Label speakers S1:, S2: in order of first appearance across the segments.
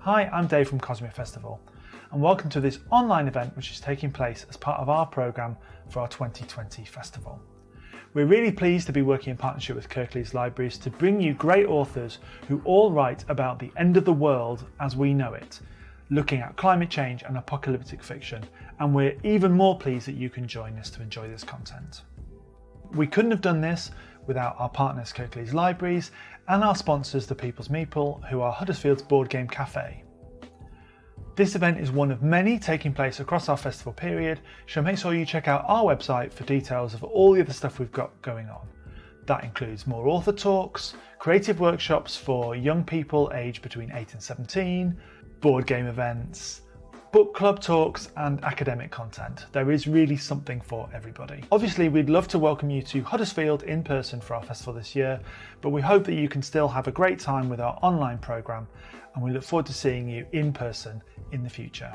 S1: Hi, I'm Dave from Cosmia Festival, and welcome to this online event which is taking place as part of our programme for our 2020 festival. We're really pleased to be working in partnership with Kirklees Libraries to bring you great authors who all write about the end of the world as we know it, looking at climate change and apocalyptic fiction, and we're even more pleased that you can join us to enjoy this content. We couldn't have done this without our partners Kirklees Libraries and our sponsors the People's Meeple, who are Huddersfield's board game cafe. This event is one of many taking place across our festival period, so make sure you check out our website for details of all the other stuff we've got going on. That includes more author talks, creative workshops for young people aged between 8 and 17, board game events, book club talks and academic content. There is really something for everybody. Obviously, we'd love to welcome you to Huddersfield in person for our festival this year, but we hope that you can still have a great time with our online programme, and we look forward to seeing you in person in the future.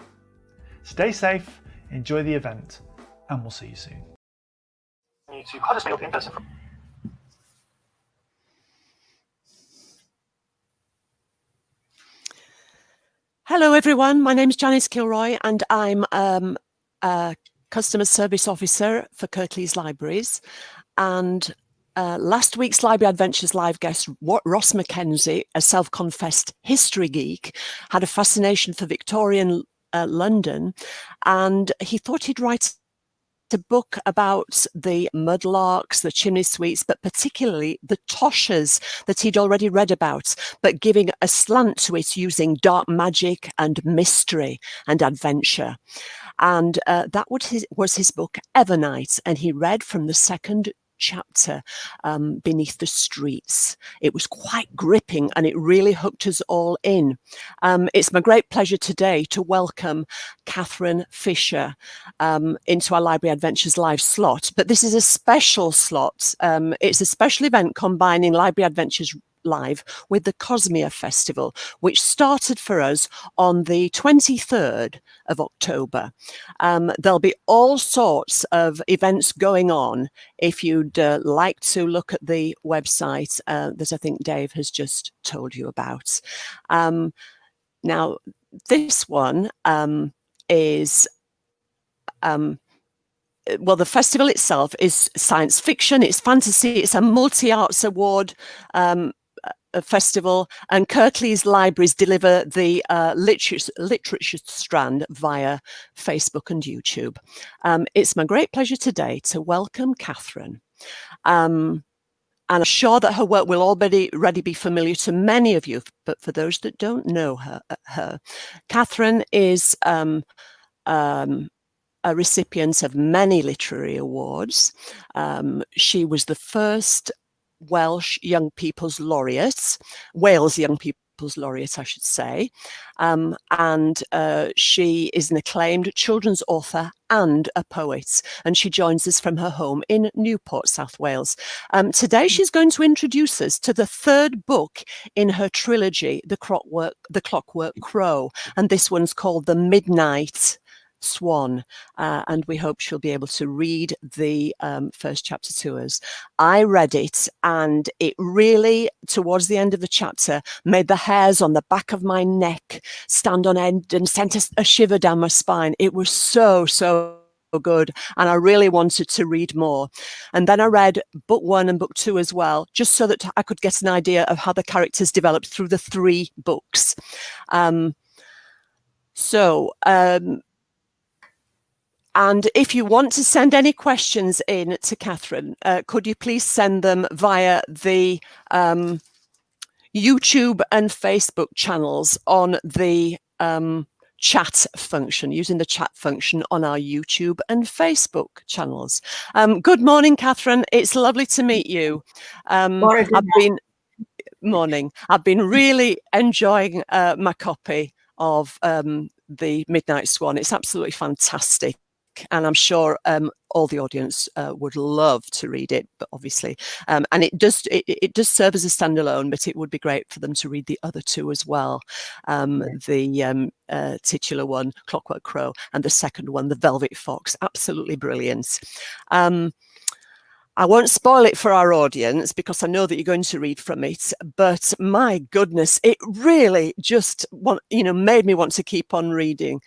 S1: Stay safe, enjoy the event, and we'll see you soon. To Huddersfield in person.
S2: Hello everyone, my name is Janice Kilroy and I'm a Customer Service Officer for Kirklees Libraries. And last week's Library Adventures live guest, Ross Mackenzie, a self-confessed history geek, had a fascination for Victorian London, and he thought he'd write a book about the mudlarks, the chimney sweeps, but particularly the toshers that he'd already read about, but giving a slant to it using dark magic and mystery and adventure. And that was his book Evernight, and he read from the second chapter, Beneath the Streets. It was quite gripping and it really hooked us all in. It's my great pleasure today to welcome Catherine Fisher into our Library Adventures live slot, but this is a special slot. It's a special event combining Library Adventures Live with the Cosmia Festival, which started for us on the 23rd of October. There'll be all sorts of events going on if you'd like to look at the website that I think Dave has just told you about. Now, this one is well, the festival itself is science fiction, it's fantasy, it's a multi-arts award festival, and Kirklees Libraries deliver the literature strand via Facebook and YouTube. It's my great pleasure today to welcome Catherine. And I'm sure that her work will already be familiar to many of you, but for those that don't know her Catherine is a recipient of many literary awards. She was the first Wales Young People's Laureate, I should say, and she is an acclaimed children's author and a poet, and she joins us from her home in Newport, South Wales. Today she's going to introduce us to the third book in her trilogy, The Clockwork Crow, and this one's called The Midnight Swan, and we hope she'll be able to read the first chapter to us. I read it, and it really, towards the end of the chapter, made the hairs on the back of my neck stand on end and sent a shiver down my spine. It was so good, and I really wanted to read more. And then I read book 1 and book 2 as well, just so that I could get an idea of how the characters developed through the 3 books. And if you want to send any questions in to Catherine, could you please send them via the YouTube and Facebook channels on the chat function, using the chat function on our YouTube and Facebook channels. Good morning, Catherine. It's lovely to meet you. I've been really enjoying my copy of the Midnight Swan. It's absolutely fantastic. And I'm sure all the audience would love to read it, but obviously, and it does serve as a standalone, but it would be great for them to read the other 2 as well. The titular one, Clockwork Crow, and the second one, The Velvet Fox. Absolutely brilliant. I won't spoil it for our audience because I know that you're going to read from it, but my goodness, it really just made me want to keep on reading.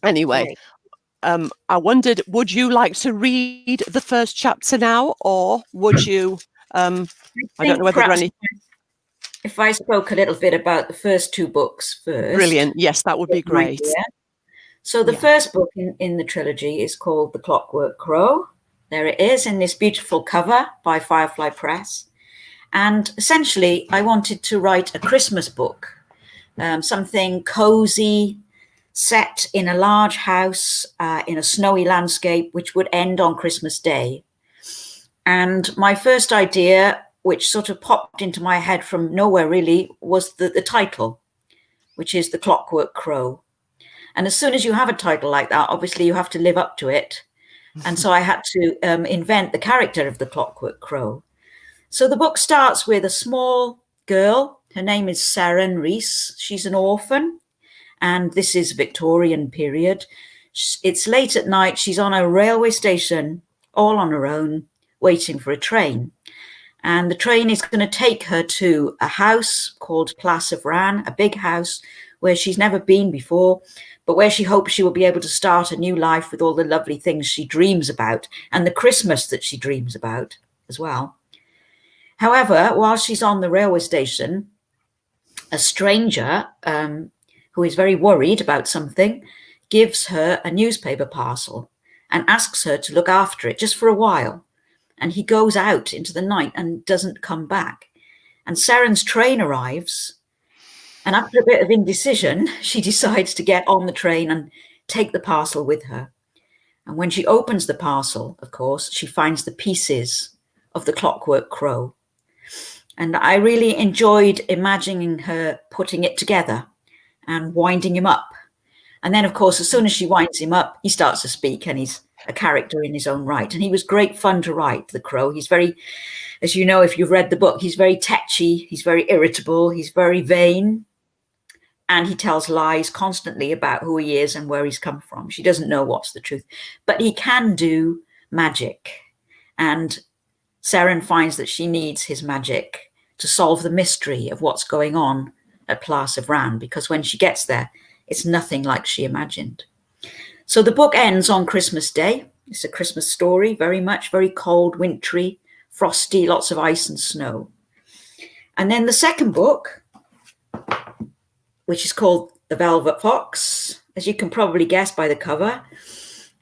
S2: Anyway, I wondered, would you like to read the first chapter now, or would you? I don't know whether there are any.
S3: If I spoke a little bit about the first two books first.
S2: Brilliant. Yes, that would be great.
S3: So the first book in the trilogy is called The Clockwork Crow. There it is in this beautiful cover by Firefly Press. And essentially, I wanted to write a Christmas book, something cozy, set in a large house in a snowy landscape, which would end on Christmas Day. And my first idea, which sort of popped into my head from nowhere really, was the title, which is The Clockwork Crow. And as soon as you have a title like that, obviously you have to live up to it. And so I had to invent the character of the Clockwork Crow. So the book starts with a small girl. Her name is Seren Reese. She's an orphan. And this is Victorian period. It's late at night. She's on a railway station, all on her own, waiting for a train. And the train is going to take her to a house called Place of Ran, a big house where she's never been before, but where she hopes she will be able to start a new life with all the lovely things she dreams about and the Christmas that she dreams about as well. However, while she's on the railway station, a stranger who is very worried about something gives her a newspaper parcel and asks her to look after it just for a while. And he goes out into the night and doesn't come back. And Seren's train arrives. And after a bit of indecision, she decides to get on the train and take the parcel with her. And when she opens the parcel, of course, she finds the pieces of the Clockwork Crow. And I really enjoyed imagining her putting it together and winding him up. And then, of course, as soon as she winds him up, he starts to speak and he's a character in his own right. And he was great fun to write, the Crow. He's very, as you know, if you've read the book, he's very tetchy, he's very irritable, he's very vain. And he tells lies constantly about who he is and where he's come from. She doesn't know what's the truth, but he can do magic. And Seren finds that she needs his magic to solve the mystery of what's going on at Place of Ran, because when she gets there, it's nothing like she imagined. So the book ends on Christmas Day. It's a Christmas story, very cold, wintry, frosty, lots of ice and snow. And then the second book, which is called The Velvet Fox, as you can probably guess by the cover,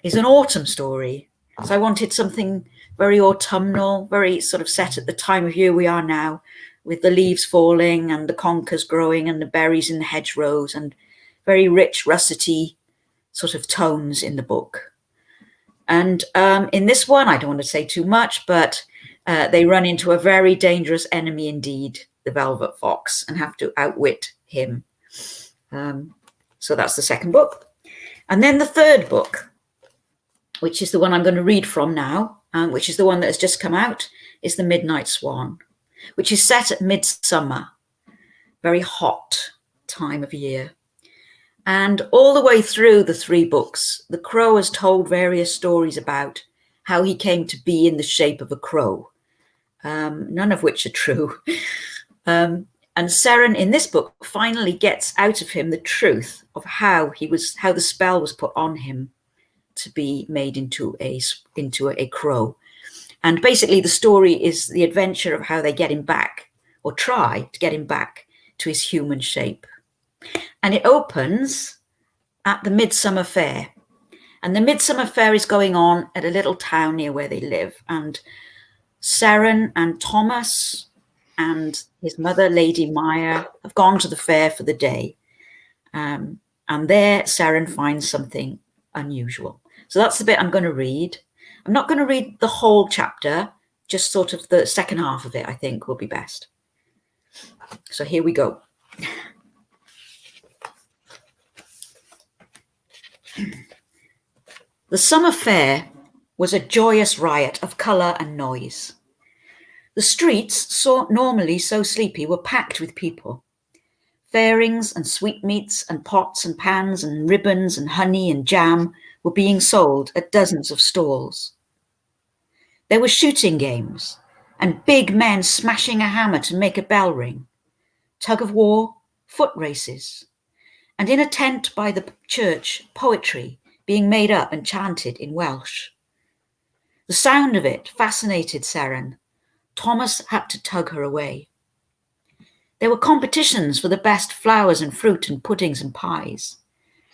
S3: is an autumn story. So I wanted something very autumnal, very sort of set at the time of year we are now, with the leaves falling and the conkers growing and the berries in the hedgerows, and very rich, russety sort of tones in the book. And in this one, I don't want to say too much, but they run into a very dangerous enemy indeed, the Velvet Fox, and have to outwit him. So that's the second book. And then the third book, which is the one I'm going to read from now, which is the one that has just come out, is The Midnight Swan, which is set at midsummer, very hot time of year. And all the way through the three books, the Crow has told various stories about how he came to be in the shape of a crow, none of which are true. And Seren in this book finally gets out of him the truth of how the spell was put on him to be made into a crow. And basically the story is the adventure of how they get him back, or try to get him back to his human shape. And it opens at the Midsummer Fair. And the Midsummer Fair is going on at a little town near where they live. And Seren and Thomas and his mother, Lady Maya, have gone to the fair for the day. And there Seren finds something unusual. So that's the bit I'm going to read. I'm not going to read the whole chapter, just sort of the second half of it, I think, will be best. So here we go. The summer fair was a joyous riot of colour and noise. The streets, normally so sleepy, were packed with people. Fairings and sweetmeats and pots and pans and ribbons and honey and jam were being sold at dozens of stalls. There were shooting games and big men smashing a hammer to make a bell ring, tug of war, foot races, and in a tent by the church, poetry being made up and chanted in Welsh. The sound of it fascinated Seren. Thomas had to tug her away. There were competitions for the best flowers and fruit and puddings and pies.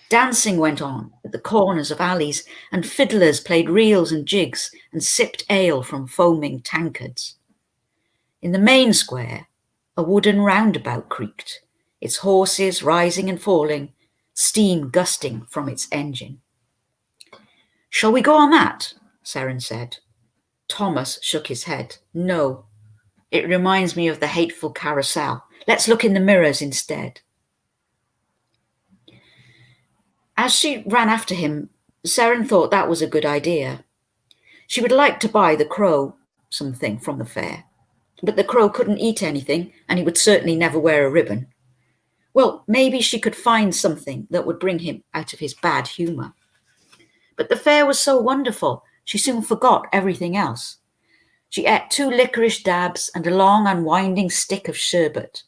S3: Dancing went on at the corners of alleys, and fiddlers played reels and jigs and sipped ale from foaming tankards. In the main square, a wooden roundabout creaked, its horses rising and falling, steam gusting from its engine. "Shall we go on that?" Seren said. Thomas shook his head. "No, it reminds me of the hateful carousel. Let's look in the mirrors instead." As she ran after him, Seren thought that was a good idea. She would like to buy the crow something from the fair, but the crow couldn't eat anything, and he would certainly never wear a ribbon. Well, maybe she could find something that would bring him out of his bad humour. But the fair was so wonderful, she soon forgot everything else. She ate 2 licorice dabs and a long unwinding stick of sherbet.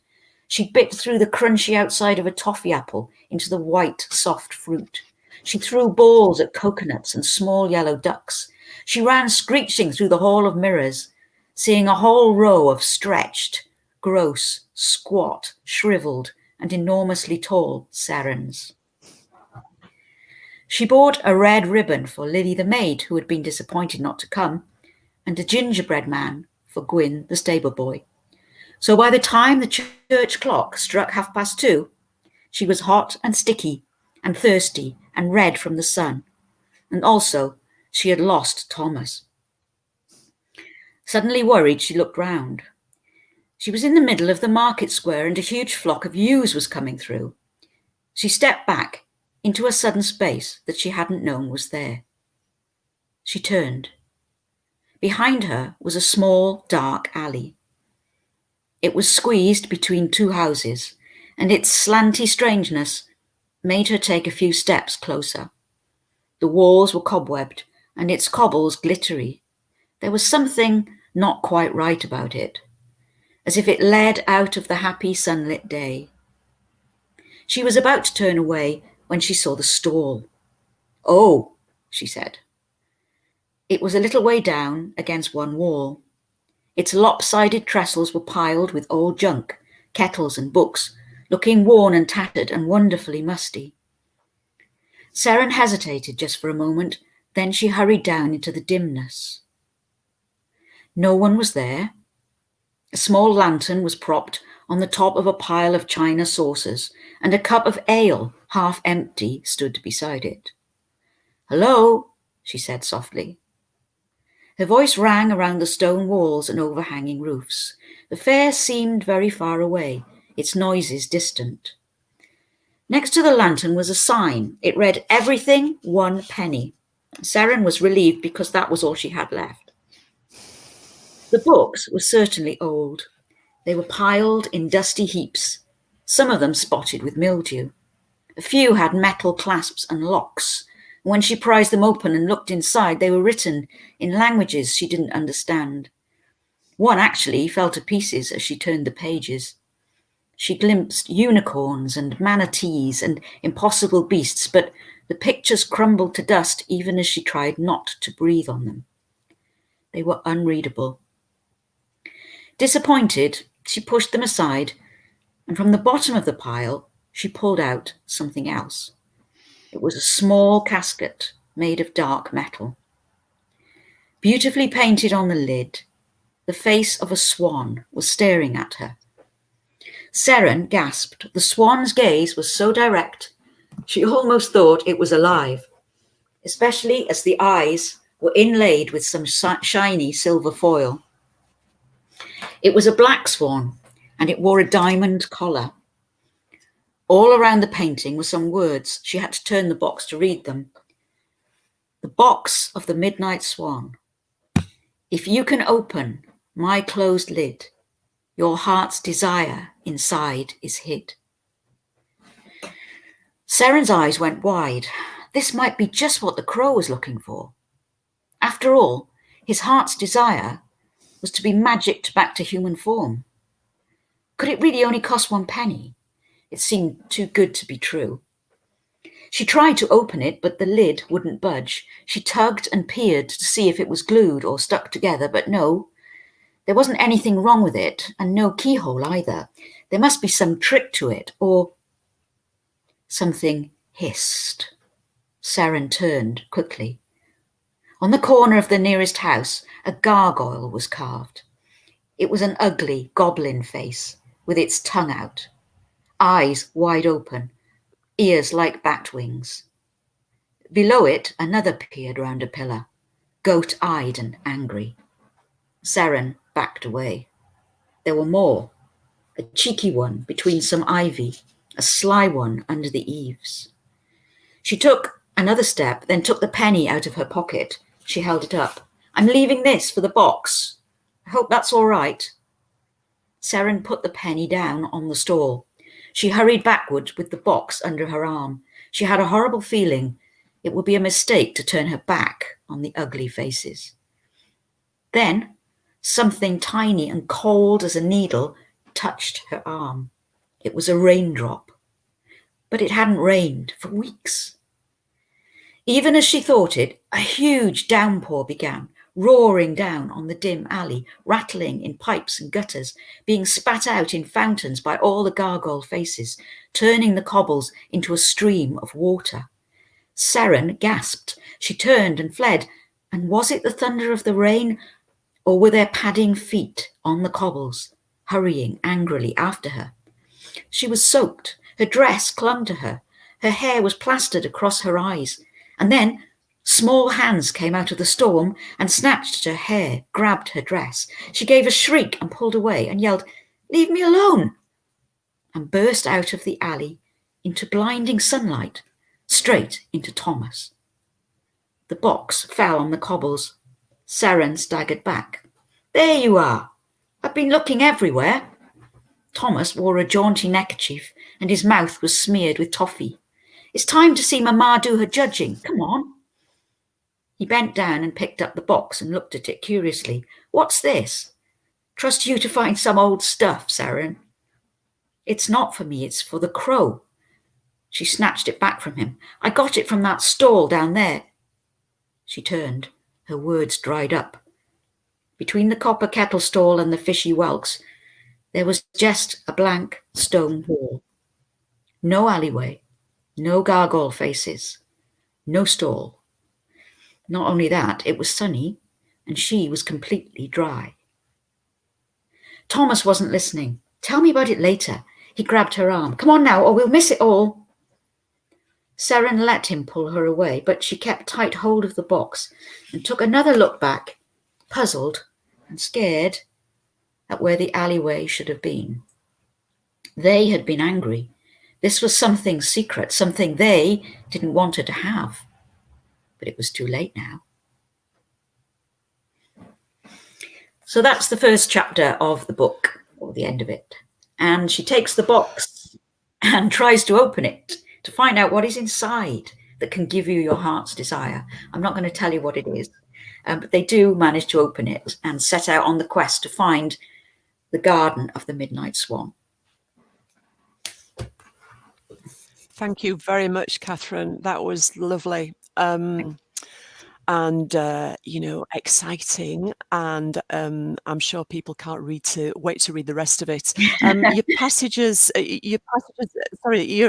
S3: She bit through the crunchy outside of a toffee apple into the white, soft fruit. She threw balls at coconuts and small yellow ducks. She ran screeching through the hall of mirrors, seeing a whole row of stretched, gross, squat, shriveled, and enormously tall Serens. She bought a red ribbon for Lily the maid, who had been disappointed not to come, and a gingerbread man for Gwyn the stable boy. So by the time the church clock struck 2:30, she was hot and sticky and thirsty and red from the sun. And also, she had lost Thomas. Suddenly worried, she looked round. She was in the middle of the market square and a huge flock of ewes was coming through. She stepped back into a sudden space that she hadn't known was there. She turned. Behind her was a small, dark alley. It was squeezed between 2 houses, and its slanty strangeness made her take a few steps closer. The walls were cobwebbed, and its cobbles glittery. There was something not quite right about it, as if it led out of the happy sunlit day. She was about to turn away when she saw the stall. "Oh," she said. It was a little way down against one wall. Its lopsided trestles were piled with old junk, kettles and books, looking worn and tattered and wonderfully musty. Seren hesitated just for a moment, then she hurried down into the dimness. No one was there. A small lantern was propped on the top of a pile of china saucers, and a cup of ale, half empty, stood beside it. "Hello," she said softly. Her voice rang around the stone walls and overhanging roofs. The fair seemed very far away, its noises distant. Next to the lantern was a sign. It read, "Everything, 1 penny." Seren was relieved because that was all she had left. The books were certainly old. They were piled in dusty heaps, some of them spotted with mildew. A few had metal clasps and locks. When she prized them open and looked inside, they were written in languages she didn't understand. One actually fell to pieces as she turned the pages. She glimpsed unicorns and manatees and impossible beasts, but the pictures crumbled to dust even as she tried not to breathe on them. They were unreadable. Disappointed, she pushed them aside, and from the bottom of the pile, she pulled out something else. It was a small casket made of dark metal. Beautifully painted on the lid, the face of a swan was staring at her. Seren gasped. The swan's gaze was so direct, she almost thought it was alive, especially as the eyes were inlaid with some shiny silver foil. It was a black swan, and it wore a diamond collar. All around the painting were some words. She had to turn the box to read them. The box of the Midnight Swan. If you can open my closed lid, your heart's desire inside is hid. Seren's eyes went wide. This might be just what the crow was looking for. After all, His heart's desire was to be magicked back to human form. Could it really only cost 1 penny? It seemed too good to be true. She tried to open it, but the lid wouldn't budge. She tugged and peered to see if it was glued or stuck together, but no. There wasn't anything wrong with it, and no keyhole either. There must be some trick to it, or... Something hissed. Seren turned quickly. On the corner of the nearest house, a gargoyle was carved. It was an ugly goblin face, with its tongue out, eyes wide open, ears like bat wings. Below it, another peered round a pillar, goat-eyed and angry. Seren backed away. There were more, a cheeky one between some ivy, a sly one under the eaves. She took another step, then took the penny out of her pocket. She held it up. I'm leaving this for the box. I hope that's all right. Seren put the penny down on the stall. She hurried backward with the box under her arm. She had a horrible feeling it would be a mistake to turn her back on the ugly faces. Then something tiny and cold as a needle touched her arm. It was a raindrop, but it hadn't rained for weeks. Even as she thought it, a huge downpour began, roaring down on the dim alley, rattling in pipes and gutters, being spat out in fountains by all the gargoyle faces, turning the cobbles into a stream of water. Seren gasped. She turned and fled. And was it the thunder of the rain, or were there padding feet on the cobbles, hurrying angrily after her? She was soaked. Her dress clung to her. Her hair was plastered across her eyes. And then small hands came out of the storm and snatched at her hair, grabbed her dress. She gave a shriek and pulled away and yelled, "Leave me alone!" and burst out of the alley into blinding sunlight, straight into Thomas. The box fell on the cobbles. Seren staggered back. "There you are. I've been looking everywhere." Thomas wore a jaunty neckerchief and his mouth was smeared with toffee. "It's time to see Mama do her judging. Come on." He bent down and picked up the box and looked at it curiously. "What's this?" "Trust you to find some old stuff, Seren." "It's not for me, it's for the crow." She snatched it back from him. "I got it from that stall down there." She turned. Her words dried up. Between the copper kettle stall and the fishy whelks, there was just a blank stone wall. No alleyway, no gargoyle faces, no stall. Not only that, it was sunny, and she was completely dry. Thomas wasn't listening. "Tell me about it later." He grabbed her arm. "Come on now, or we'll miss it all." Seren let him pull her away, but she kept tight hold of the box and took another look back, puzzled and scared at where the alleyway should have been. They had been angry. This was something secret, something they didn't want her to have. But it was too late now. So that's the first chapter of the book, or the end of it. And she takes the box and tries to open it to find out what is inside that can give you your heart's desire. I'm not going to tell you what it is, but they do manage to open it and set out on the quest to find the garden of the Midnight Swan.
S2: Thank you very much, Catherine. That was lovely. And exciting, and I'm sure people can't wait to read the rest of it.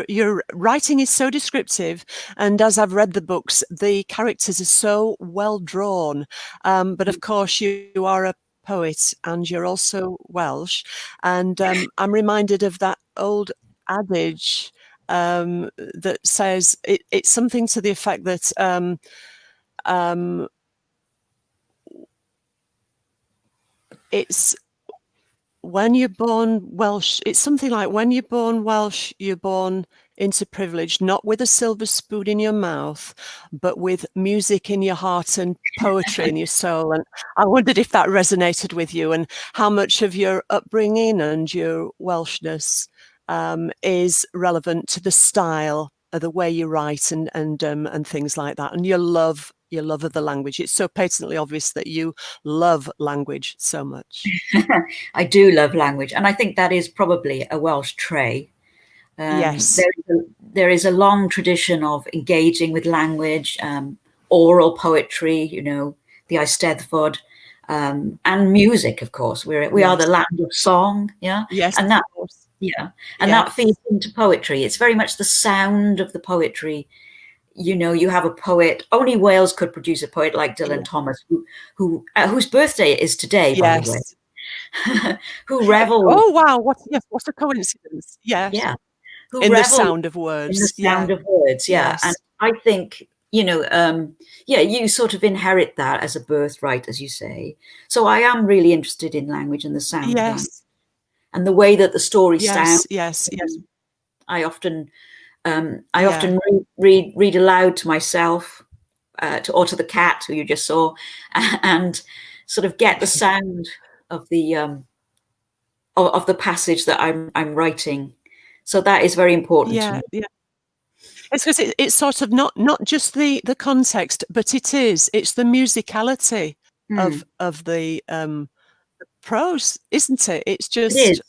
S2: Your writing is so descriptive, and as I've read the books, the characters are so well drawn. But of course, you are a poet, and you're also Welsh, and I'm reminded of that old adage that says it's something to the effect that it's when you're born Welsh, it's something like when you're born Welsh, you're born into privilege, not with a silver spoon in your mouth, but with music in your heart and poetry in your soul. And I wondered if that resonated with you, and how much of your upbringing and your Welshness is relevant to the style, the way you write, and things like that, and your love your love of the language. It's so patently obvious that you love language so much.
S3: I do love language, and I think that is probably a Welsh trait.
S2: Yes.
S3: There is a long tradition of engaging with language, oral poetry, the Eisteddfod, and music, of course. We are the land of song, yeah.
S2: Yes,
S3: and that, that feeds into poetry. It's very much the sound of the poetry. You have a poet. Only Wales could produce a poet like Dylan Thomas, whose birthday is today, by the way. Who revels.
S2: Oh wow! What a coincidence! Yes.
S3: Yeah. Who
S2: in the sound of words.
S3: In the sound of words,
S2: Yes.
S3: And I think, you sort of inherit that as a birthright, as you say. So I am really interested in language and the sound of language. And the way that the story sounds.
S2: Yes.
S3: I often read aloud to myself, or to the cat who you just saw, and sort of get the sound of the passage that I'm writing. So that is very important to me.
S2: Yeah. It's because it's sort of not just the context, but it's the musicality of the prose, isn't it? It's just it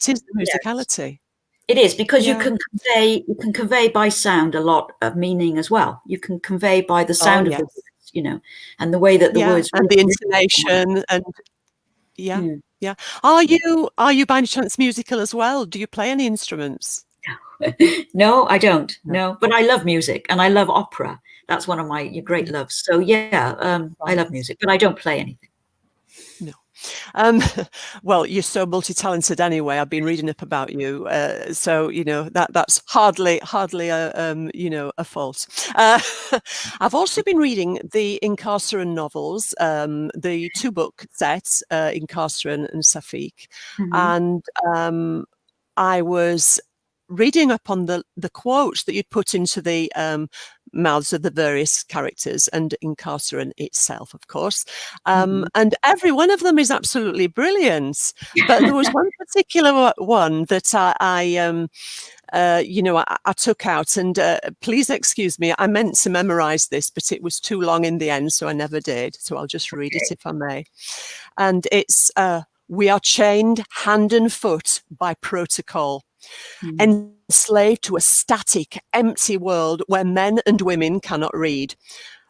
S2: is the musicality.
S3: It is, because you can convey by sound a lot of meaning as well. You can convey by the sound of the words, and the way that the words
S2: and the intonation and Yeah. Are you by any chance musical as well? Do you play any instruments?
S3: No, I don't. No, but I love music and I love opera. That's one of my great loves. So I love music, but I don't play anything.
S2: No. Well, you're so multi-talented anyway. I've been reading up about you, so that's hardly a fault. I've also been reading the Incarceron novels, the 2-book sets, Incarceron and Safik, and I was reading up on the quotes that you'd put into the mouths of the various characters and Incarceron itself, of course. And every one of them is absolutely brilliant. But there was one particular one that I took out, and please excuse me, I meant to memorize this, but it was too long in the end, so I never did. So I'll just read it if I may. And it's, we are chained hand and foot by protocol. Enslaved to a static, empty world where men and women cannot read,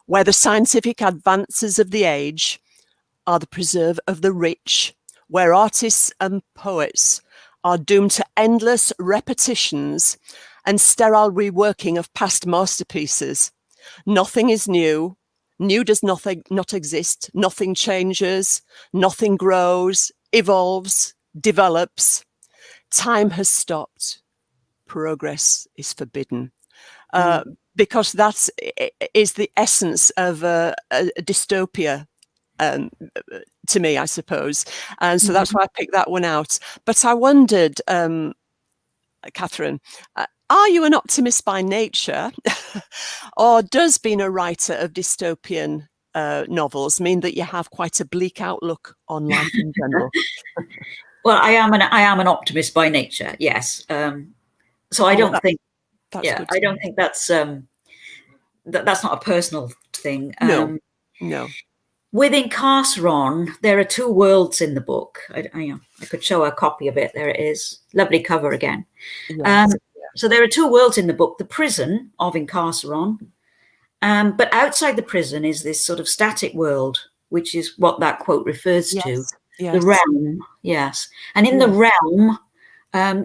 S2: where the scientific advances of the age are the preserve of the rich, where artists and poets are doomed to endless repetitions and sterile reworking of past masterpieces. Nothing is new. New does not exist. Nothing changes. Nothing grows, evolves, develops. Time has stopped. Progress is forbidden. Because that is the essence of a dystopia, to me, I suppose. And so that's why I picked that one out. But I wondered, Catherine, are you an optimist by nature? Or does being a writer of dystopian novels mean that you have quite a bleak outlook on life in general?
S3: Well, I am an optimist by nature. Yes. So I don't think. I don't think that's that's not a personal thing.
S2: No.
S3: With Incarceron, there are 2 worlds in the book. I could show a copy of it. There it is. Lovely cover again. Yes. So there are 2 worlds in the book: the prison of Incarceron, but outside the prison is this sort of static world, which is what that quote refers to. Yes. The realm, yes. And in the realm,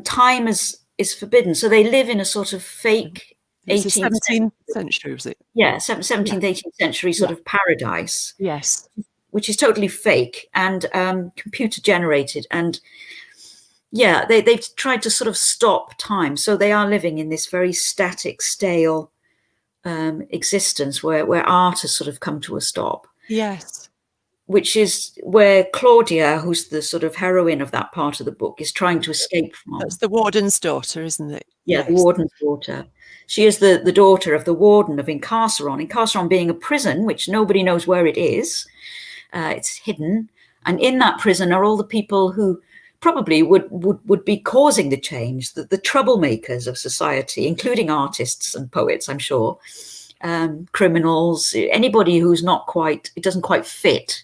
S3: time is forbidden. So they live in a sort of fake
S2: 17th century, was it?
S3: Yeah, 17th, 18th century sort of paradise.
S2: Yes.
S3: Which is totally fake and computer generated. And they've tried to sort of stop time. So they are living in this very static, stale existence where art has sort of come to a stop.
S2: Yes.
S3: Which is where Claudia, who's the sort of heroine of that part of the book, is trying to escape from.
S2: That's the warden's daughter, isn't it?
S3: Yeah, yes. The warden's daughter. She is the daughter of the warden of Incarceron. Incarceron being a prison, which nobody knows where it is. It's hidden. And in that prison are all the people who probably would be causing the change, the troublemakers of society, including artists and poets, I'm sure. criminals, anybody who's it doesn't quite fit,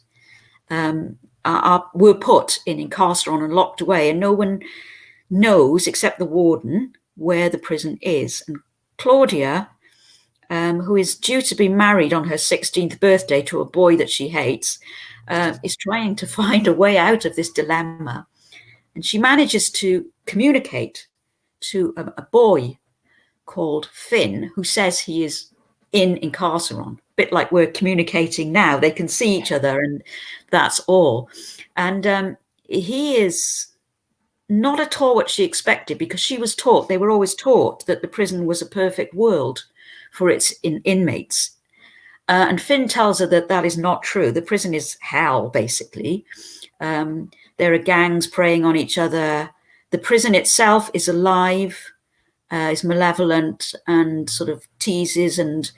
S3: were put in Incarceron and locked away, and no one knows except the warden where the prison is. And Claudia, who is due to be married on her 16th birthday to a boy that she hates, is trying to find a way out of this dilemma. And she manages to communicate to a boy called Finn, who says he is in Incarceron, a bit like we're communicating now. They can see each other, and that's all. And he is not at all what she expected, because they were always taught that the prison was a perfect world for its inmates. And Finn tells her that is not true. The prison is hell, basically. There are gangs preying on each other. The prison itself is alive, is malevolent, and sort of teases and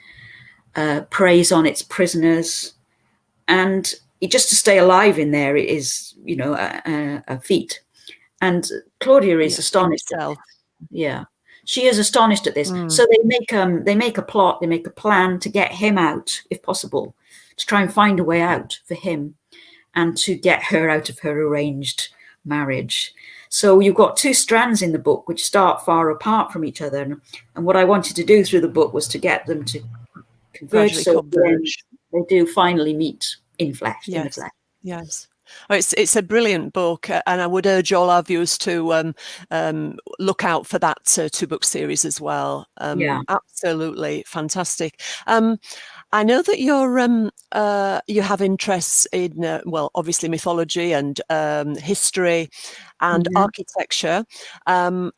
S3: preys on its prisoners. And just to stay alive in there is, a feat. And Claudia is astonished. Yeah, she is astonished at this. So they make a plot, they make a plan to get him out, if possible, to try and find a way out for him, and to get her out of her arranged marriage. So you've got two strands in the book which start far apart from each other. And what I wanted to do through the book was to get them to converge. So they do finally meet in flesh.
S2: Yes.
S3: In the flesh.
S2: Yes. Oh, it's a brilliant book, and I would urge all our viewers to look out for that 2-book series as well. Absolutely fantastic. I know that you have interests in obviously mythology and history and architecture, and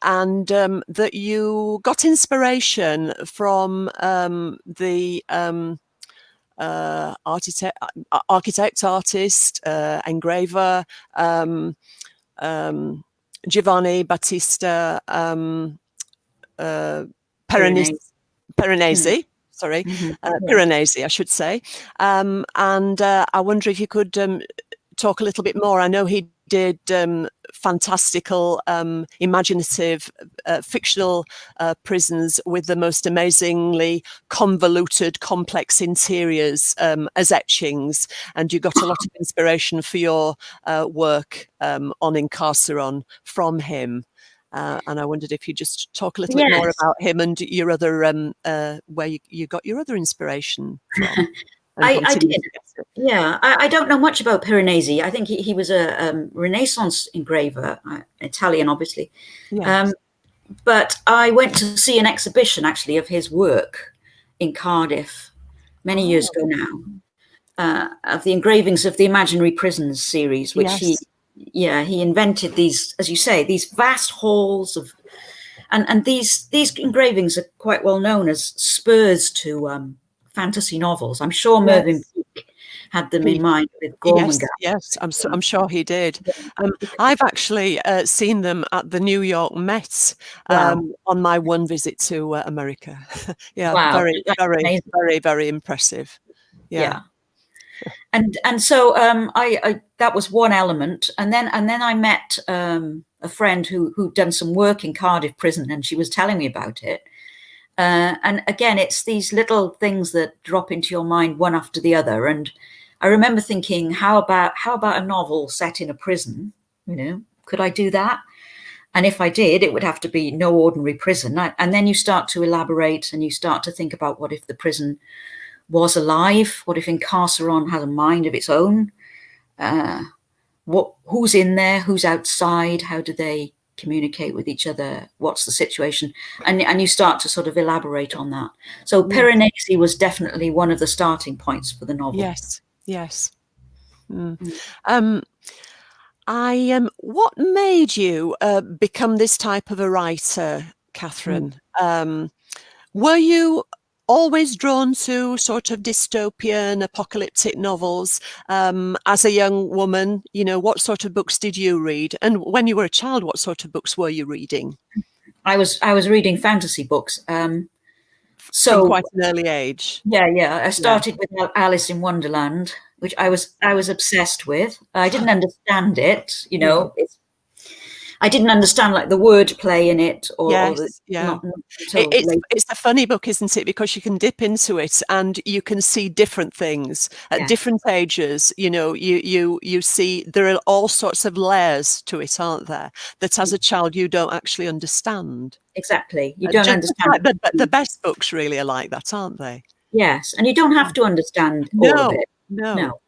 S2: that you got inspiration from the architect, artist, engraver, Giovanni Battista Piranesi. Sorry, Piranesi, I should say. And I wonder if you could talk a little bit more. I know he did fantastical, imaginative, fictional prisons with the most amazingly convoluted, complex interiors as etchings. And you got a lot of inspiration for your work on Incarceron from him. And I wondered if you just talk a little bit more about him and your other, where you got your other inspiration from.
S3: I did. Yeah, I don't know much about Piranesi. I think he was a Renaissance engraver, Italian, obviously. Yes. But I went to see an exhibition, actually, of his work in Cardiff many years ago now, of the engravings of the Imaginary Prisons series, which he invented these, as you say, these vast halls of, and these engravings are quite well known as spurs to fantasy novels. I'm sure Mervyn Peake had them in mind with Gormenghast.
S2: Yes, I'm sure he did. I've actually seen them at the New York Met on my one visit to America. Very, very, very, very impressive. Yeah.
S3: And so I that was one element, and then I met a friend who'd done some work in Cardiff prison, and she was telling me about it. And again, it's these little things that drop into your mind one after the other. And I remember thinking, how about a novel set in a prison? Could I do that? And if I did, it would have to be no ordinary prison. And then you start to elaborate, and you start to think about, what if the prison was alive? What if Incarceron has a mind of its own? Who's in there? Who's outside? How do they communicate with each other? What's the situation? And you start to sort of elaborate on that. So Piranesi was definitely one of the starting points for the novel.
S2: Yes. What made you become this type of a writer, Catherine? Were you always drawn to sort of dystopian, apocalyptic novels as a young woman? What sort of books did you read? And when you were a child, what sort of books were you reading?
S3: I was reading fantasy books.
S2: From quite an early age.
S3: Yeah. I started with Alice in Wonderland, which I was obsessed with. I didn't understand it, I didn't understand like the word play in it, or
S2: Yeah.
S3: not until later.
S2: It's a funny book, isn't it? Because you can dip into it and you can see different things at different ages. You know, you see there are all sorts of layers to it, aren't there? That as a child you don't actually understand.
S3: Exactly, you don't understand.
S2: Like, but the best books really are like that, aren't they?
S3: Yes, and you don't have to understand all of it.
S2: No.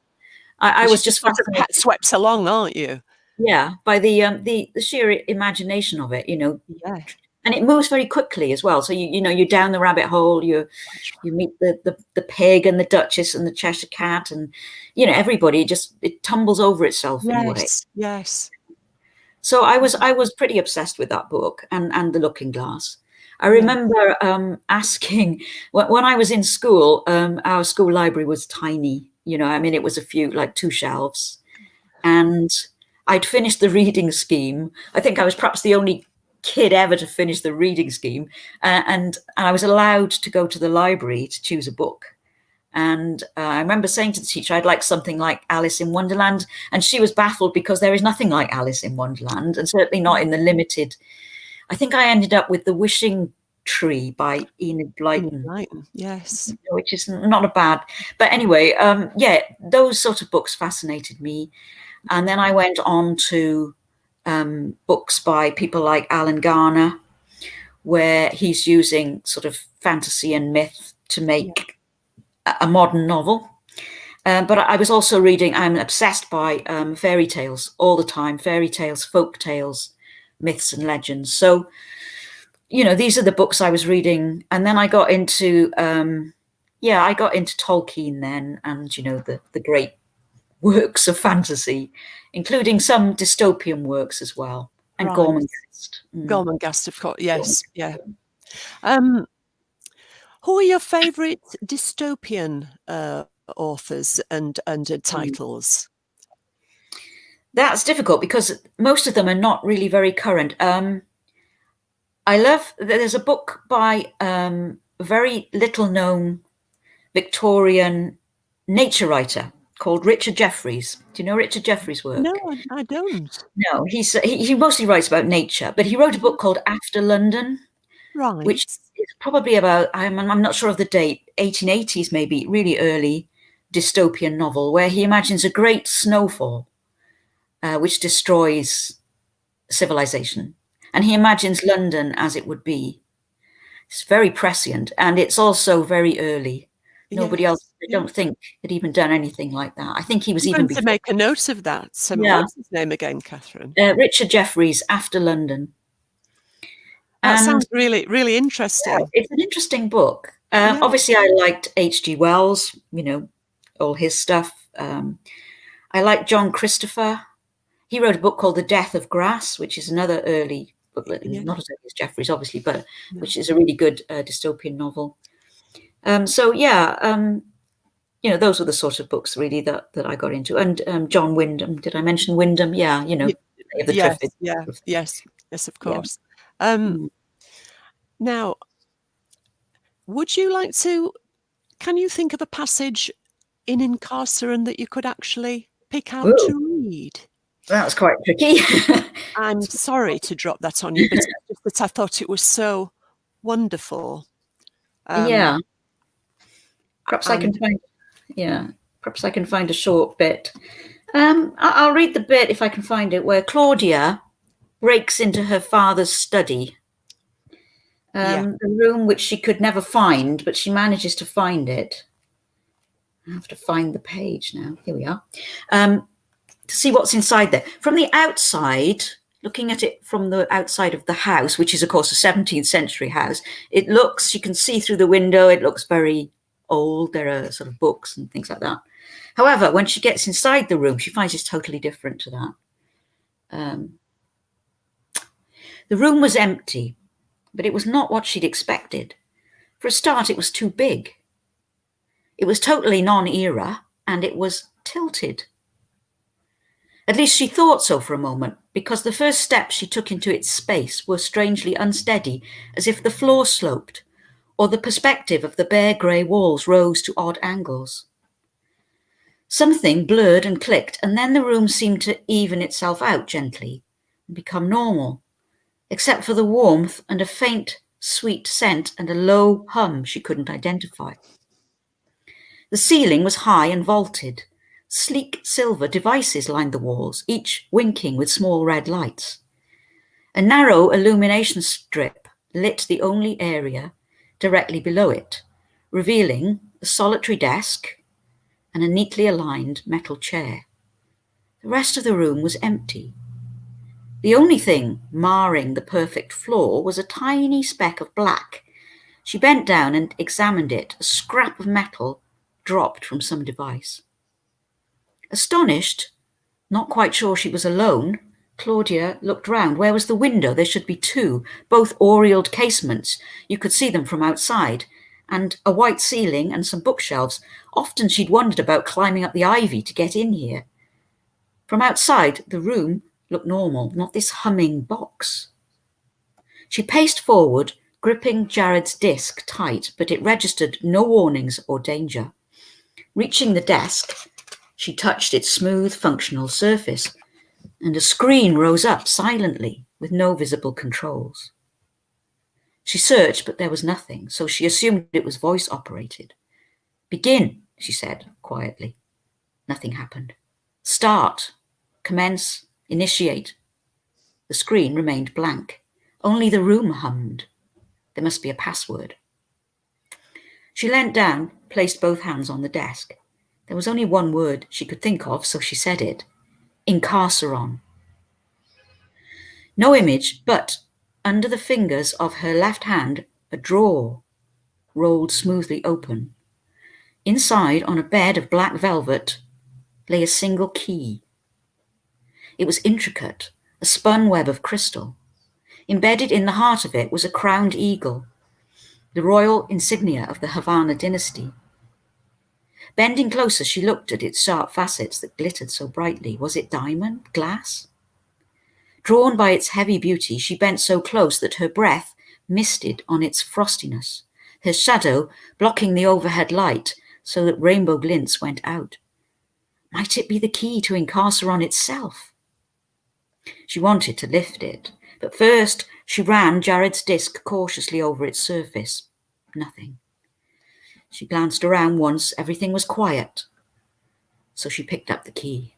S3: I was just fascinated.
S2: Swept along, aren't you?
S3: Yeah, by the sheer imagination of it, you know.
S2: Yeah.
S3: And it moves very quickly as well. So you know, you're down the rabbit hole. You meet the pig and the Duchess and the Cheshire Cat, and you know, everybody it tumbles over itself in a way.
S2: Yes.
S3: So I was pretty obsessed with that book and The Looking Glass. I remember asking when I was in school. Our school library was tiny. You know, I mean, it was like 2 shelves, and I'd finished the reading scheme. I think I was perhaps the only kid ever to finish the reading scheme, and I was allowed to go to the library to choose a book. And I remember saying to the teacher, I'd like something like Alice in Wonderland, and she was baffled because there is nothing like Alice in Wonderland, and certainly not in the limited. I think I ended up with The Wishing Tree by Enid Blyton.
S2: Yes,
S3: which is not a bad. But anyway, those sort of books fascinated me. And then I went on to books by people like Alan Garner, where he's using sort of fantasy and myth to make a modern novel. But I was also reading, I'm obsessed by fairy tales all the time, fairy tales, folk tales, myths and legends. So, you know, these are the books I was reading. And then I got into, Tolkien then, and, you know, the great works of fantasy, including some dystopian works as well, and Gormenghast.
S2: Gormenghast, of course. Yes, yeah. Who are your favourite dystopian authors and titles?
S3: That's difficult because most of them are not really very current. There's a book by a very little known Victorian nature writer called Richard Jefferies. Do you know Richard Jefferies' work?
S2: No, I don't.
S3: No, he mostly writes about nature, but he wrote a book called After London, which is probably about, I'm not sure of the date, 1880s maybe, really early dystopian novel, where he imagines a great snowfall which destroys civilization. And he imagines London as it would be. It's very prescient, and it's also very early. Nobody else, I don't think, had even done anything like that. I think he was even
S2: to make a note of that. So what's his name again, Catherine?
S3: Richard Jefferies, After London.
S2: That sounds really, really interesting.
S3: Yeah, it's an interesting book. Obviously, I liked H.G. Wells, you know, all his stuff. I like John Christopher. He wrote a book called The Death of Grass, which is another early book, not as early as Jefferies, obviously, but which is a really good dystopian novel. You know, those were the sort of books really that I got into. And John Wyndham, did I mention Wyndham? Yeah, you know, the Triffids.
S2: Yes, of course. Now, would you like to? Can you think of a passage in Incarceron that you could actually pick out to read?
S3: That was quite tricky.
S2: I'm sorry to drop that on you, but it's just that I thought it was so wonderful.
S3: Perhaps I can find. Perhaps I can find a short bit. I'll read the bit if I can find it, where Claudia breaks into her father's study. The room which she could never find, but she manages to find it. I have to find the page now. Here we are. To see what's inside there. From the outside, looking at it from the outside of the house, which is, of course, a 17th century house, it looks, you can see through the window, it looks very old. There are sort of books and things like that. However, when she gets inside the room, she finds it's totally different to that. The room was empty, but it was not what she'd expected. For a start, it was too big. It was totally non-era, and it was tilted. At least she thought so for a moment, because the first steps she took into its space were strangely unsteady, as if the floor sloped, or the perspective of the bare grey walls rose to odd angles. Something blurred and clicked, and then the room seemed to even itself out gently, and become normal, except for the warmth and a faint, sweet scent and a low hum she couldn't identify. The ceiling was high and vaulted. Sleek silver devices lined the walls, each winking with small red lights. A narrow illumination strip lit the only area directly below it, revealing a solitary desk and a neatly aligned metal chair. The rest of the room was empty. The only thing marring the perfect floor was a tiny speck of black. She bent down and examined it, a scrap of metal dropped from some device. Astonished, not quite sure she was alone, Claudia looked round. Where was the window? There should be two, both orieled casements. You could see them from outside, and a white ceiling and some bookshelves. Often she'd wondered about climbing up the ivy to get in here. From outside, the room looked normal, not this humming box. She paced forward, gripping Jared's disc tight, but it registered no warnings or danger. Reaching the desk, she touched its smooth, functional surface, and a screen rose up silently with no visible controls. She searched, but there was nothing, so she assumed it was voice-operated. "Begin," she said quietly. Nothing happened. "Start, commence, initiate." The screen remained blank. Only the room hummed. There must be a password. She leant down, placed both hands on the desk. There was only one word she could think of, so she said it. Incarceron. No image, but under the fingers of her left hand, a drawer rolled smoothly open. Inside, on a bed of black velvet, lay a single key. It was intricate, a spun web of crystal. Embedded in the heart of it was a crowned eagle, the royal insignia of the Havana dynasty. Bending closer, she looked at its sharp facets that glittered so brightly. Was it diamond? Glass? Drawn by its heavy beauty, she bent so close that her breath misted on its frostiness, her shadow blocking the overhead light so that rainbow glints went out. Might it be the key to Incarceron itself? She wanted to lift it, but first she ran Jared's disc cautiously over its surface. Nothing. She glanced around once. Everything was quiet. So she picked up the key.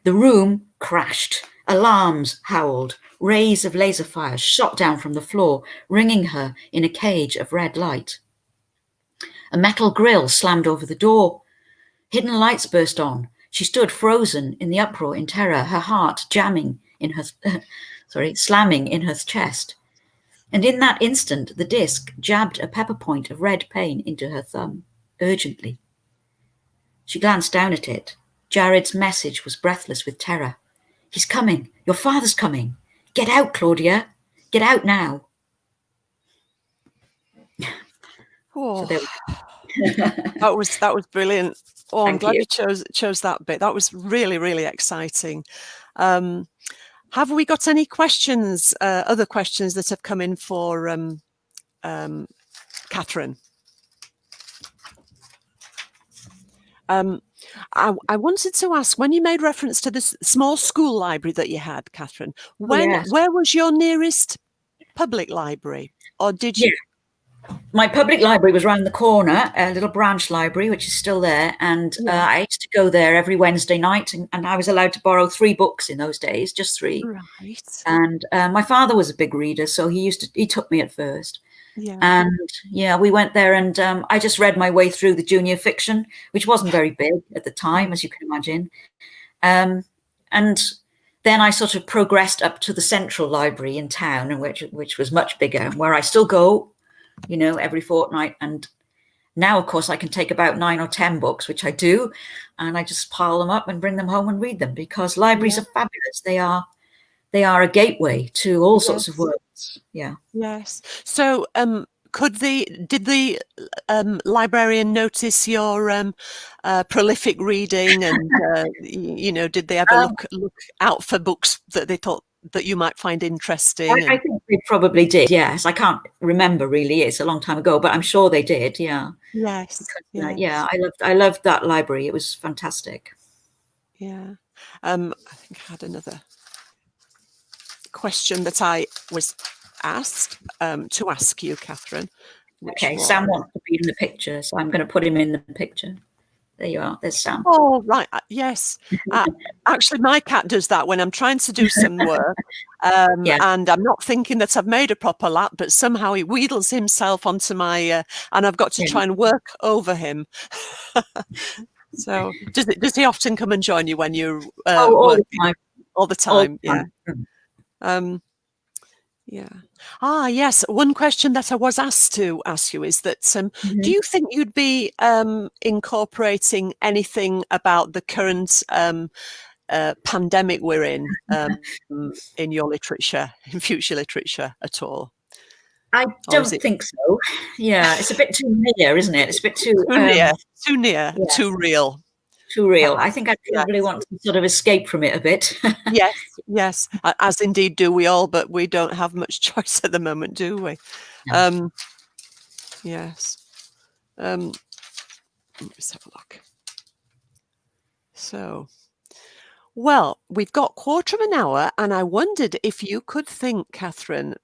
S3: The room crashed. Alarms howled. Rays of laser fire shot down from the floor, ringing her in a cage of red light. A metal grill slammed over the door. Hidden lights burst on. She stood frozen in the uproar in terror, her heart slamming in her chest. And in that instant, the disc jabbed a pepper point of red pain into her thumb, urgently. She glanced down at it. Jared's message was breathless with terror. "He's coming. Your father's coming. Get out, Claudia. Get out now."
S2: Oh,
S3: So
S2: that was brilliant. Oh, I'm glad
S3: you.
S2: you chose that bit. That was really, really exciting. Have we got any questions, other questions that have come in for Catherine? I wanted to ask, when you made reference to this small school library that you had, Catherine, where was your nearest public library? Or did you?
S3: My public library was around the corner, a little branch library, which is still there. And I used to go there every Wednesday night, and I was allowed to borrow 3 books in those days, just 3.
S2: Right.
S3: And my father was a big reader, so he took me at first.
S2: Yeah.
S3: And we went there, and I just read my way through the junior fiction, which wasn't very big at the time, as you can imagine. And then I sort of progressed up to the central library in town, and which was much bigger, and where I still go, every fortnight. And now, of course, I can take about 9 or 10 books, which I do, and I just pile them up and bring them home and read them, because libraries are fabulous. They are a gateway to all sorts of worlds. Yeah.
S2: Yes. So, did the librarian notice your prolific reading, and did they ever look out for books that they thought that you might find interesting?
S3: I think they probably did. Yes, I can't remember really. It's a long time ago, but I'm sure they did. Yeah.
S2: Yes.
S3: Because, yeah. I loved that library. It was fantastic.
S2: Yeah. I think I had another question that I was asked to ask you, Catherine.
S3: Okay, Sam wants to be in the picture, so I'm going to put him in the picture. There you are. There's Sam.
S2: Oh, right. Yes. Actually, my cat does that when I'm trying to do some work. And I'm not thinking that I've made a proper lap, but somehow he wheedles himself onto my, and I've got to try and work over him. So does he often come and join you when you're
S3: all the time?
S2: All the time, yeah. Yeah. Yes. One question that I was asked to ask you is that do you think you'd be incorporating anything about the current pandemic we're in your literature, in future literature at all?
S3: I don't think so. Yeah, it's a bit too near, isn't it? It's a bit too
S2: near,
S3: yeah.
S2: too real.
S3: Too real. I think I probably want to sort of escape from it a bit.
S2: Yes, as indeed do we all, but we don't have much choice at the moment, do we? No. Yes. Let's have a look. So, well, we've got 1/4 of an hour, and I wondered if you could think, Catherine,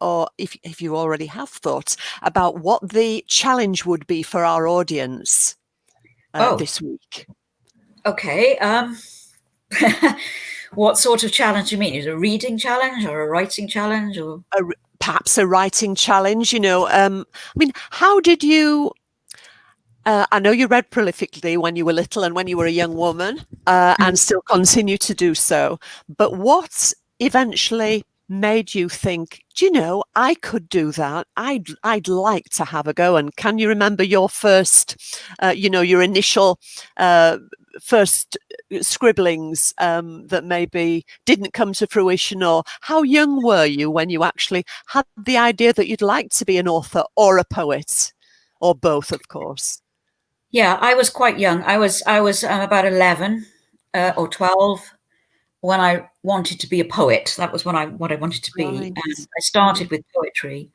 S2: or if you already have thought about what the challenge would be for our audience this week.
S3: Okay. What sort of challenge do you mean? Is it a reading challenge or a writing challenge, or
S2: perhaps a writing challenge? I mean, how did you? I know you read prolifically when you were little and when you were a young woman, and still continue to do so. But what eventually made you think, do you know, I could do that? I'd like to have a go. And can you remember your first, your initial first scribblings that maybe didn't come to fruition? Or how young were you when you actually had the idea that you'd like to be an author or a poet, or both, of course?
S3: Yeah, I was quite young. I was about 11 or 12 when I wanted to be a poet. That was what I wanted to be.
S2: Right.
S3: And I started with poetry,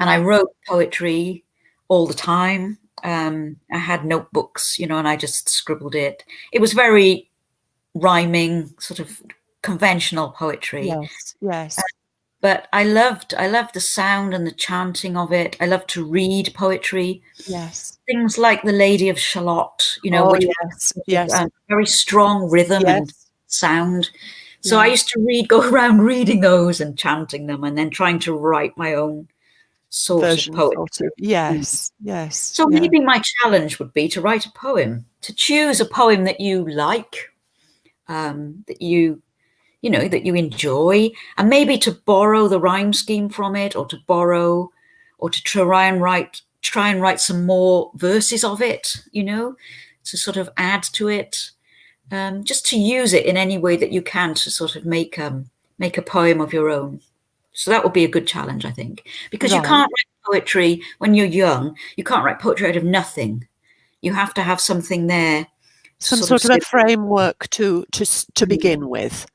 S3: and I wrote poetry all the time. I had notebooks, and I just scribbled it. It was very rhyming, sort of conventional poetry.
S2: Yes.
S3: But I loved the sound and the chanting of it. I loved to read poetry.
S2: Yes.
S3: Things like The Lady of Shalott, which was very strong rhythm and sound. So I used to go around reading those and chanting them, and then trying to write my own sort of poetry.
S2: Yes.
S3: So maybe my challenge would be to write a poem, to choose a poem that you like, that you enjoy, and maybe to borrow the rhyme scheme from it, or to try and write some more verses of it, to sort of add to it, just to use it in any way that you can to sort of make a poem of your own. So that would be a good challenge, I think, because you can't write poetry when you're young. You can't write poetry out of nothing. You have to have something there,
S2: some sort of a framework to begin with.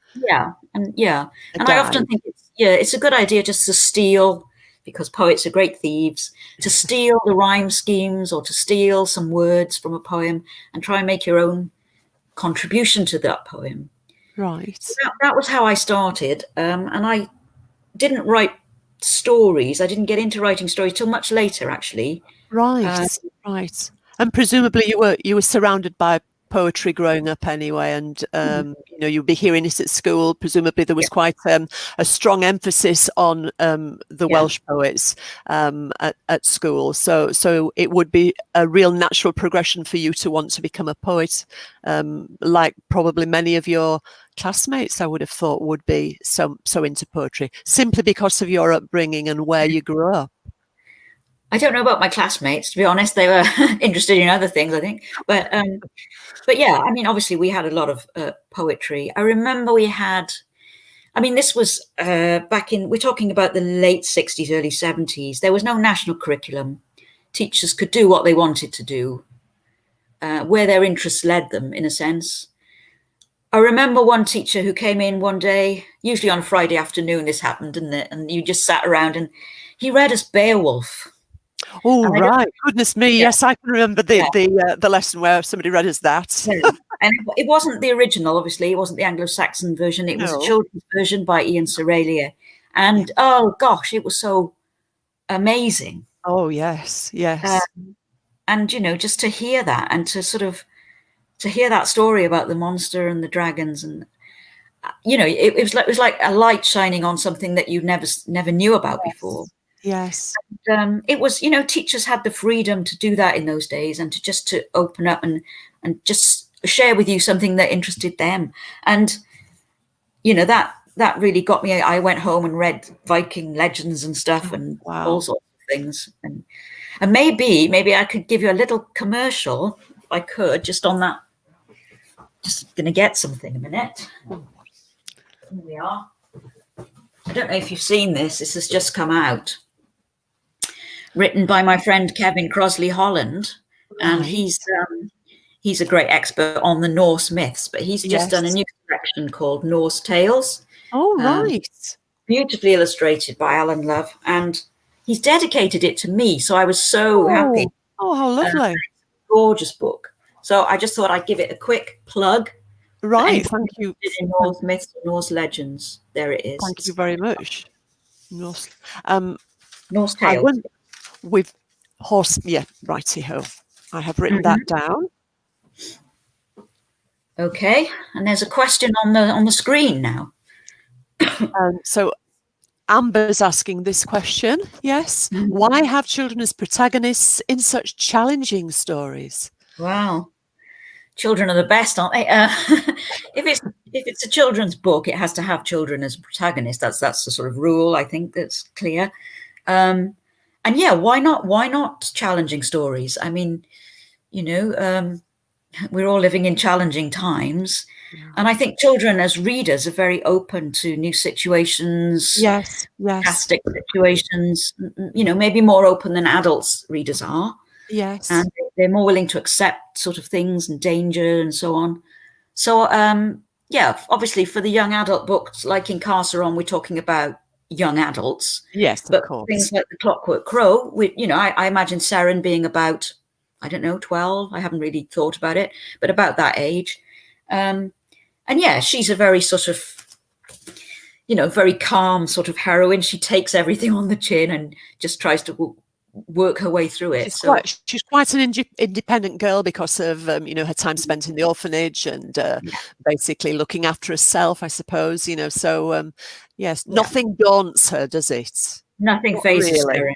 S3: And I often think it's a good idea just to steal, because poets are great thieves, to steal the rhyme schemes or to steal some words from a poem and try and make your own contribution to that poem.
S2: Right.
S3: So that was how I started, and I didn't write stories. I didn't get into writing stories till much later, actually.
S2: Right. And presumably you were surrounded by poetry growing up anyway, and you'd be hearing it at school. Presumably there was quite a strong emphasis on the Welsh poets at school, so it would be a real natural progression for you to want to become a poet, like probably many of your classmates, I would have thought, would be so into poetry, simply because of your upbringing and where you grew up.
S3: I don't know about my classmates, to be honest. They were interested in other things, I think. But yeah, I mean, obviously we had a lot of poetry. I remember this was we're talking about the late 60s, early 70s. There was no national curriculum. Teachers could do what they wanted to do, where their interests led them, in a sense. I remember one teacher who came in one day, usually on a Friday afternoon, this happened, didn't it? And you just sat around and he read us Beowulf.
S2: Oh, right. Goodness me. Yes, I can remember the lesson where somebody read us that.
S3: And it wasn't the original, obviously. It wasn't the Anglo-Saxon version. It was a children's version by Ian Serraillier. And, oh, gosh, it was so amazing.
S2: Oh, yes, yes.
S3: And, you know, just to hear that and to hear that story about the monster and the dragons, and, you know, it was like a light shining on something that you never knew about before.
S2: Yes.
S3: And, it was, you know, teachers had the freedom to do that in those days, and to open up and just share with you something that interested them. And, you know, that really got me. I went home and read Viking legends and stuff, and all sorts of things. And maybe I could give you a little commercial, if I could, just on that. Just going to get something a minute. Here we are. I don't know if you've seen this. This has just come out. Written by my friend Kevin Crosley Holland, and he's a great expert on the Norse myths, but he's just done a new collection called Norse Tales.
S2: Oh, right.
S3: Beautifully illustrated by Alan Love, and he's dedicated it to me, so I was so happy.
S2: Oh, how lovely.
S3: Gorgeous book. So I just thought I'd give it a quick plug.
S2: Right, thank you.
S3: In Norse myths, Norse legends. There it is.
S2: Thank you very much. Norse
S3: Tales.
S2: With horse, righty-ho. I have written that down.
S3: Okay, and there's a question on the screen now.
S2: So Amber's asking this question. Yes. Why have children as protagonists in such challenging stories?
S3: Wow. Children are the best, aren't they? If it's a children's book, it has to have children as protagonists. That's the sort of rule, I think, that's clear. And yeah, why not challenging stories? I mean, you know, we're all living in challenging times. And I think children as readers are very open to new situations, fantastic situations, you know, maybe more open than adults readers are.
S2: Yes.
S3: And they're more willing to accept sort of things and danger and so on. So, obviously for the young adult books like Incarceron, we're talking about young adults.
S2: Yes,
S3: but
S2: of course.
S3: Things like the Clockwork Crow, you know, I imagine Seren being about, I don't know, 12. I haven't really thought about it, but about that age. And yeah, she's a very sort of, you know, very calm sort of heroine. She takes everything on the chin and just tries to work her way through it.
S2: She's quite an independent girl because of you know, her time spent in the orphanage and basically looking after herself, I suppose. You know, so yes, nothing daunts her, does it?
S3: Nothing phases her.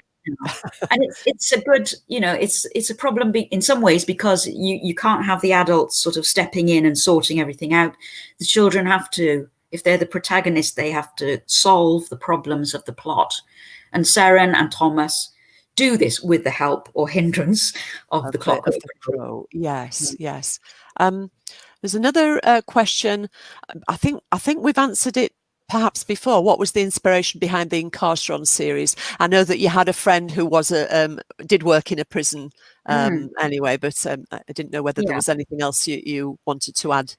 S3: And it's a good, you know, it's a problem in some ways because you can't have the adults sort of stepping in and sorting everything out. The children have to, if they're the protagonist, they have to solve the problems of the plot. And Seren and Thomas do this with the help or hindrance of the Clockwork Crow.
S2: Yes, yes. There's another question. I think we've answered it perhaps before. What was the inspiration behind the Incarceron series? I know that you had a friend who was did work in a prison anyway, but I didn't know whether there was anything else you wanted to add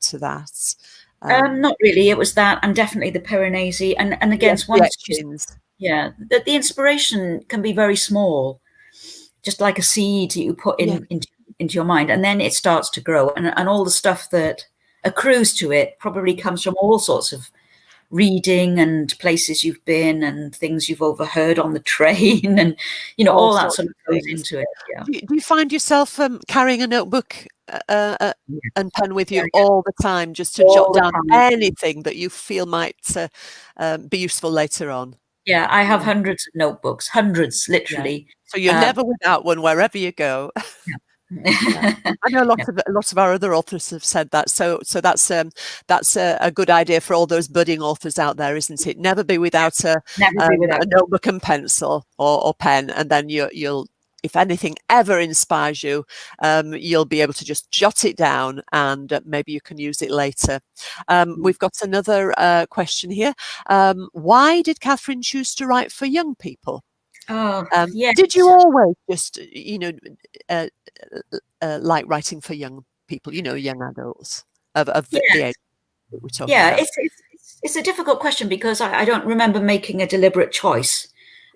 S2: to that.
S3: Not really. It was that, and definitely the Piranesi, and again, the inspiration can be very small, just like a seed you put into your mind, and then it starts to grow, and all the stuff that accrues to it probably comes from all sorts of reading and places you've been and things you've overheard on the train, and you know, all that sort of goes into it.
S2: Do you find yourself carrying a notebook and pen with you all the time, just to jot down anything that you feel might be useful later on?
S3: Yeah, I have hundreds of notebooks, hundreds, literally.
S2: So you're never without one wherever you go. I know lots of our other authors have said that. So that's a good idea for all those budding authors out there, isn't it? Never be without a notebook and pencil or pen, and then you'll if anything ever inspires you, you'll be able to just jot it down, and maybe you can use it later. We've got another question here. Why did Catherine choose to write for young people? Did you always just, like writing for young people, young adults of the age that we're talking about?
S3: It's a difficult question because I don't remember making a deliberate choice.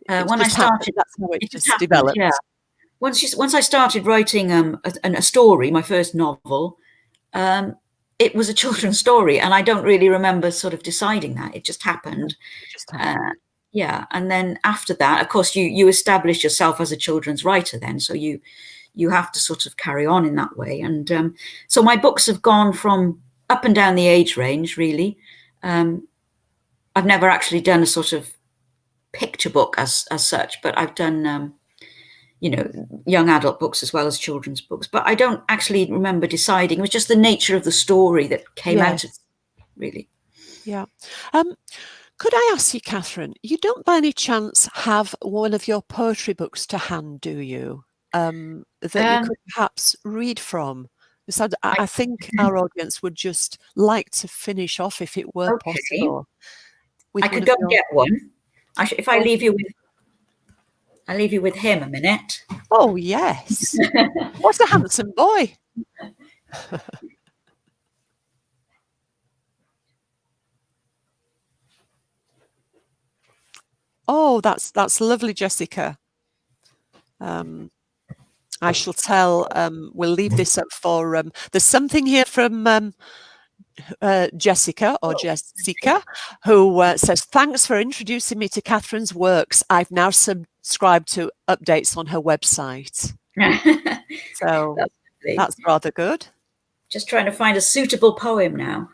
S3: When I started,
S2: that's how it just developed.
S3: Yeah. Once I started writing a story, my first novel, it was a children's story, and I don't really remember sort of deciding that. It just happened.
S2: It just happened.
S3: Yeah, and then after that, of course, you establish yourself as a children's writer then, so you have to sort of carry on in that way. And so my books have gone from up and down the age range, really. I've never actually done a sort of picture book as such, but I've done young adult books as well as children's books. But I don't actually remember deciding. It was just the nature of the story that came out of it, really.
S2: Yeah. Could I ask you, Catherine, you don't by any chance have one of your poetry books to hand, do you? That you could perhaps read from? Because I think our audience would just like to finish off, if it were possible.
S3: I could go and get one. If I leave you with him a minute.
S2: Oh, yes. What a handsome boy. Oh, that's lovely, Jessica. I shall tell, we'll leave this up for, there's something here from Jessica, who says, thanks for introducing me to Catherine's works. I've now subscribed to updates on her website. So that's rather good.
S3: Just trying to find a suitable poem now.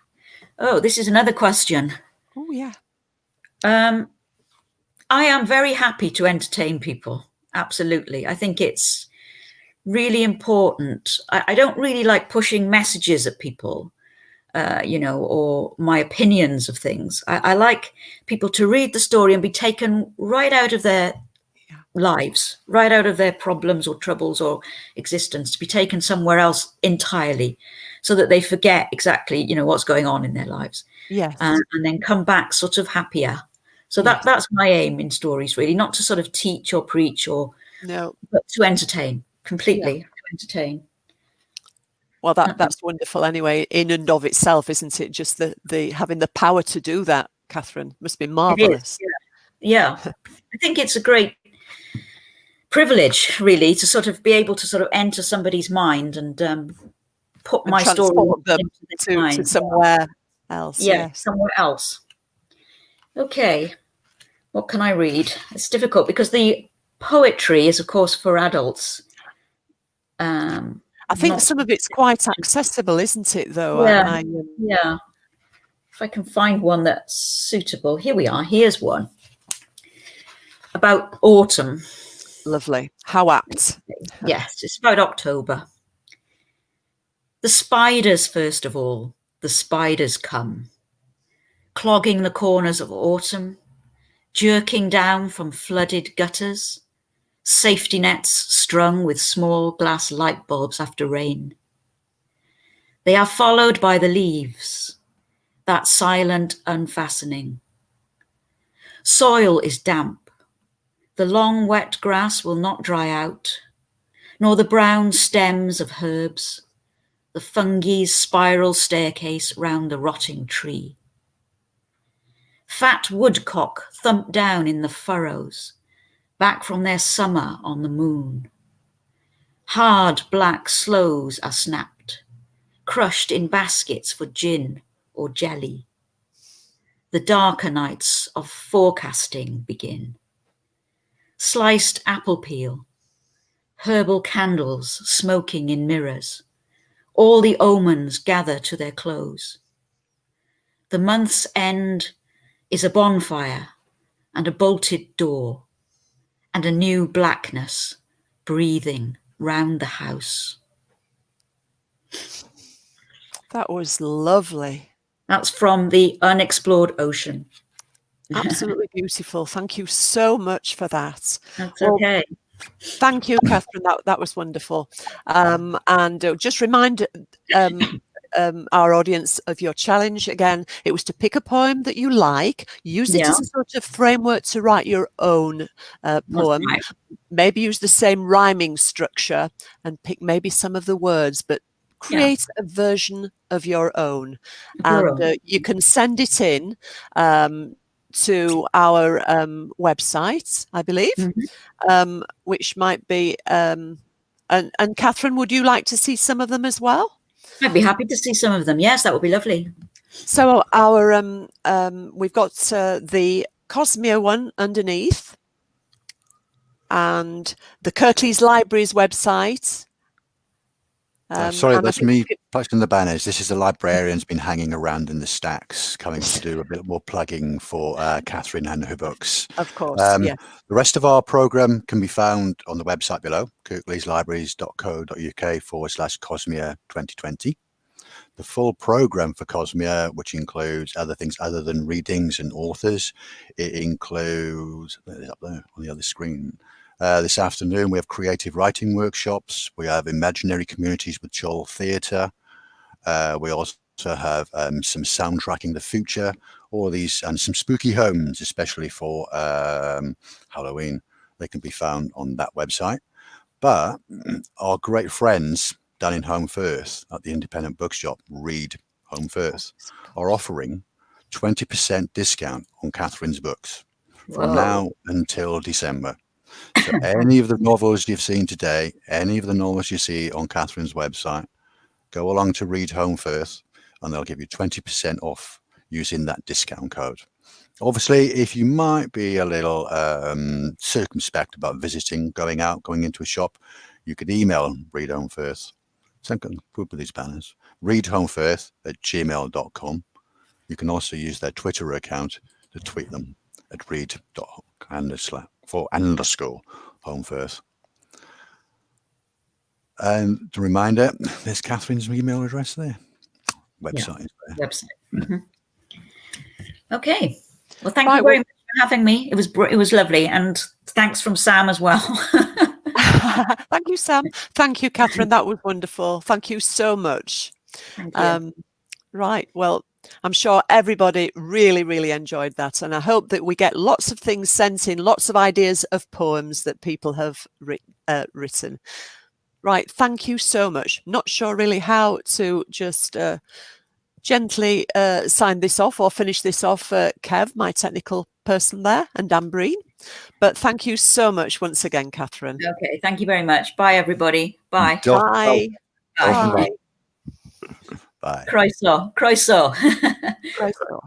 S3: Oh, this is another question.
S2: Oh, yeah.
S3: I am very happy to entertain people. Absolutely. I think it's really important. I don't really like pushing messages at people, or my opinions of things. I like people to read the story and be taken right out of their lives, right out of their problems or troubles or existence, to be taken somewhere else entirely, so that they forget exactly, what's going on in their lives.
S2: Yes.
S3: And then come back sort of happier. So that's my aim in stories, really, not to sort of teach or preach but to entertain, completely to entertain.
S2: Well, that's wonderful anyway, in and of itself, isn't it? Just the having the power to do that, Catherine, must be marvelous.
S3: Yeah. I think it's a great privilege, really, to sort of be able to sort of enter somebody's mind and put my story
S2: to somewhere else.
S3: Yeah, somewhere else. Okay, what can I read? It's difficult because the poetry is, of course, for adults.
S2: I think some of it's quite accessible, isn't it, though?
S3: Yeah. If I can find one that's suitable. Here we are. Here's one about autumn.
S2: Lovely. How apt.
S3: Yes, it's about October. The spiders, first of all, the spiders come, clogging the corners of autumn, jerking down from flooded gutters, safety nets strung with small glass light bulbs after rain. They are followed by the leaves, that silent unfastening. Soil is damp. The long wet grass will not dry out, nor the brown stems of herbs, the fungi's spiral staircase round the rotting tree. Fat woodcock thump down in the furrows, back from their summer on the moon. Hard black sloes are snapped, crushed in baskets for gin or jelly. The darker nights of forecasting begin. Sliced apple peel, herbal candles smoking in mirrors, all the omens gather to their close. The month's end is a bonfire and a bolted door, and a new blackness breathing round the house.
S2: That was lovely.
S3: That's from The Unexplored Ocean.
S2: Absolutely beautiful. Thank you so much for that.
S3: That's okay.
S2: Thank you, Catherine. That was wonderful. And just remind our audience of your challenge again. It was to pick a poem that you like, use it as a sort of framework to write your own poem. Right. Maybe use the same rhyming structure and pick maybe some of the words, but create a version of your own. And you can send it in to our website, I believe, which might be. And Catherine, would you like to see some of them as well?
S3: I'd be happy to see some of them. Yes, that would be lovely.
S2: So our we've got the Cosmia one underneath, and the Kirklees Libraries website.
S4: Sorry, that's me placing the banners. This is the librarian's been hanging around in the stacks, coming to do a bit more plugging for Catherine and her books.
S2: Of course, yeah.
S4: The rest of our programme can be found on the website below, kirkleeslibraries.co.uk/Cosmia 2020. The full programme for Cosmia, which includes other things other than readings and authors, it includes, up there on the other screen, this afternoon we have creative writing workshops, we have imaginary communities with Joel Theatre, we also have some soundtracking the future, all these, and some spooky homes, especially for Halloween. They can be found on that website. But our great friends down in Home Firth at the independent bookshop, Read Home Firth, are offering 20% discount on Catherine's books from now until December. So any of the novels you've seen today, any of the novels you see on Catherine's website, go along to Read Home Firth and they'll give you 20% off using that discount code. Obviously, if you might be a little circumspect about visiting, going into a shop, you could email Read Home Firth. Put these banners, readhomefirth@gmail.com. You can also use their Twitter account to tweet them at read_homefirth. And the reminder, there's Catherine's email address there. Website is there.
S3: Website. Mm-hmm. Okay. Well, thank you very much for having me. It was lovely, and thanks from Sam as well.
S2: Thank you, Sam. Thank you, Catherine. That was wonderful. Thank you so much.
S3: Thank you.
S2: Right. Well, I'm sure everybody really, really enjoyed that. And I hope that we get lots of things sent in, lots of ideas of poems that people have written. Right. Thank you so much. Not sure really how to just gently sign this off or finish this off, Kev, my technical person there, and Dan Breen. But thank you so much once again, Catherine.
S3: Okay. Thank you very much. Bye, everybody. Bye.
S2: Bye.
S3: Bye.
S4: Bye.
S3: Croeso. Croeso.
S2: Croeso.